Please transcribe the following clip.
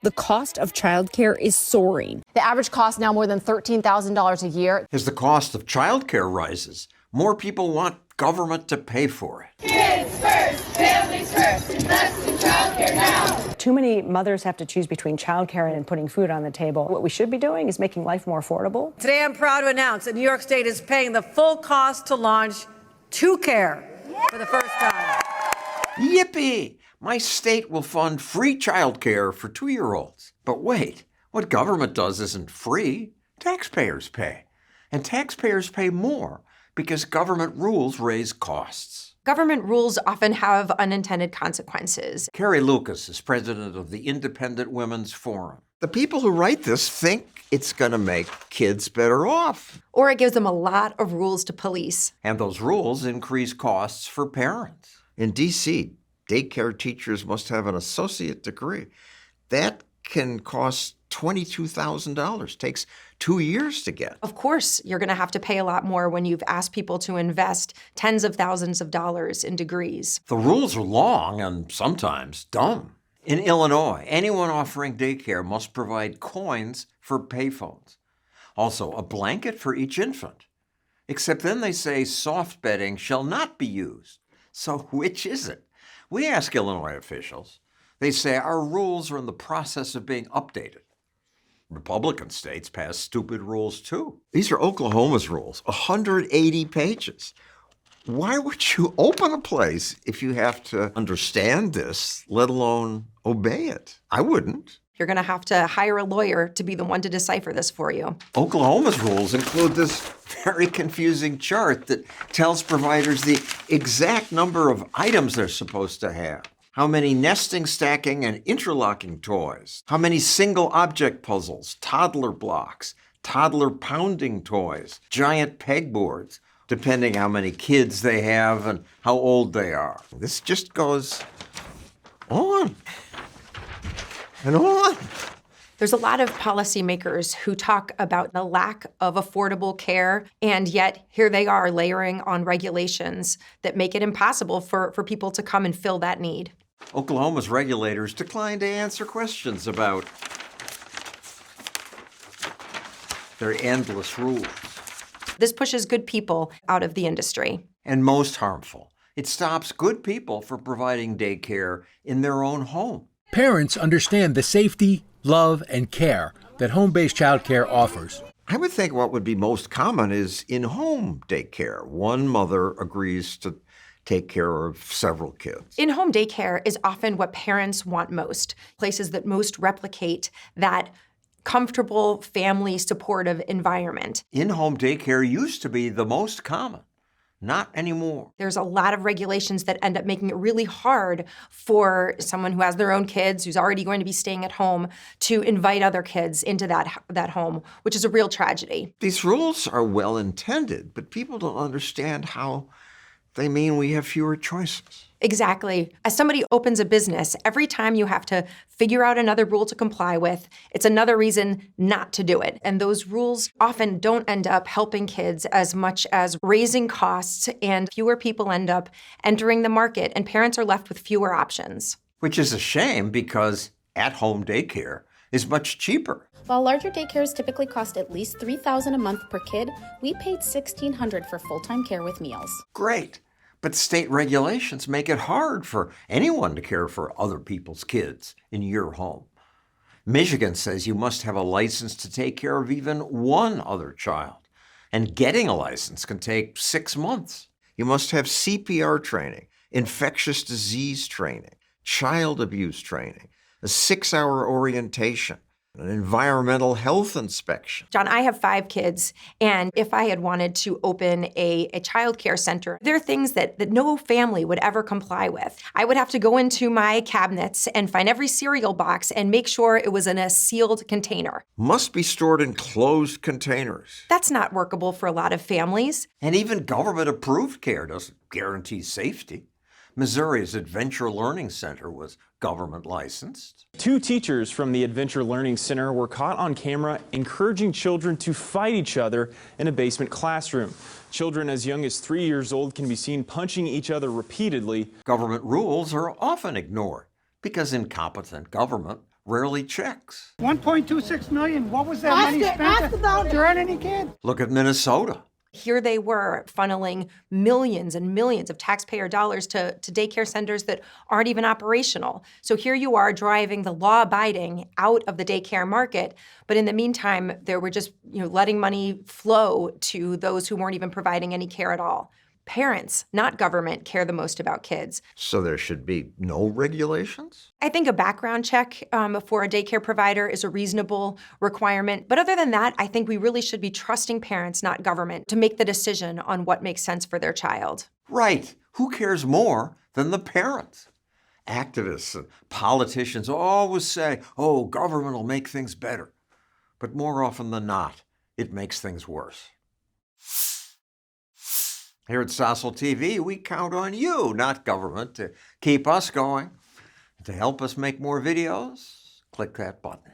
the cost of childcare is soaring. The average cost now more than $13,000 a year. As the cost of childcare rises, more people want government to pay for it. Kids first, families first, invest in childcare now. Too many mothers have to choose between childcare and putting food on the table. What we should be doing is making life more affordable. Today I'm proud to announce that New York State is paying the full cost to launch 2Care for the first time. Yippee! My state will fund free childcare for 2-year-olds. But wait, what government does isn't free. Taxpayers pay. And taxpayers pay more because government rules raise costs. Government rules often have unintended consequences. Carrie Lukas is president of the Independent Women's Forum. The people who write this think it's going to make kids better off. Or it gives them a lot of rules to police. And those rules increase costs for parents. In D.C., daycare teachers must have an associate degree. That can cost $22,000. Takes 2 years to get. Of course, you're going to have to pay a lot more when you've asked people to invest tens of thousands of dollars in degrees. The rules are long and sometimes dumb. In Illinois, anyone offering daycare must provide coins for payphones. Also, a blanket for each infant. Except then they say soft bedding shall not be used. So which is it? We ask Illinois officials. They say our rules are in the process of being updated. Republican states pass stupid rules too. These are Oklahoma's rules, 180 pages. Why would you open a place if you have to understand this, let alone obey it? I wouldn't. You're going to have to hire a lawyer to be the one to decipher this for you. Oklahoma's rules include this very confusing chart that tells providers the exact number of items they're supposed to have. How many nesting, stacking, and interlocking toys? How many single object puzzles, toddler blocks, toddler pounding toys, giant pegboards, depending how many kids they have and how old they are. This just goes on and on. There's a lot of policymakers who talk about the lack of affordable care, and yet here they are layering on regulations that make it impossible for people to come and fill that need. Oklahoma's regulators declined to answer questions about their endless rules. This pushes good people out of the industry. And most harmful, it stops good people from providing daycare in their own home. Parents understand the safety, love, and care that home-based childcare offers. I would think what would be most common is in-home daycare. One mother agrees to take care of several kids. In-home daycare is often what parents want most, places that most replicate that comfortable, family supportive environment. In-home daycare used to be the most common. Not anymore. There's a lot of regulations that end up making it really hard for someone who has their own kids, who's already going to be staying at home, to invite other kids into that home, which is a real tragedy. These rules are well intended, but people don't understand how they mean we have fewer choices. Exactly. As somebody opens a business, every time you have to figure out another rule to comply with, it's another reason not to do it. And those rules often don't end up helping kids as much as raising costs, and fewer people end up entering the market, and parents are left with fewer options. Which is a shame because at-home daycare is much cheaper. While larger daycares typically cost at least $3,000 a month per kid, we paid $1,600 for full-time care with meals. Great. But state regulations make it hard for anyone to care for other people's kids in your home. Michigan says you must have a license to take care of even one other child. And getting a license can take 6 months. You must have CPR training, infectious disease training, child abuse training, a 6-hour orientation, an environmental health inspection. John, I have 5 kids, and if I had wanted to open a child care center, there are things that no family would ever comply with. I would have to go into my cabinets and find every cereal box and make sure it was in a sealed container. Must be stored in closed containers. That's not workable for a lot of families. And even government-approved care doesn't guarantee safety. Missouri's Adventure Learning Center was government licensed. 2 teachers from the Adventure Learning Center were caught on camera encouraging children to fight each other in a basement classroom. Children as young as 3 years old can be seen punching each other repeatedly. Government rules are often ignored because incompetent government rarely checks. 1.26 million. What was that money spent during any kid? Look at Minnesota. Here they were funneling millions and millions of taxpayer dollars to daycare centers that aren't even operational. So here you are driving the law-abiding out of the daycare market, but in the meantime, they were just letting money flow to those who weren't even providing any care at all. Parents, not government, care the most about kids. So there should be no regulations? I think a background check for a daycare provider is a reasonable requirement. But other than that, I think we really should be trusting parents, not government, to make the decision on what makes sense for their child. Right. Who cares more than the parents? Activists and politicians always say, oh, government will make things better. But more often than not, it makes things worse. Here at Stossel TV, we count on you, not government, to keep us going. To help us make more videos, click that button.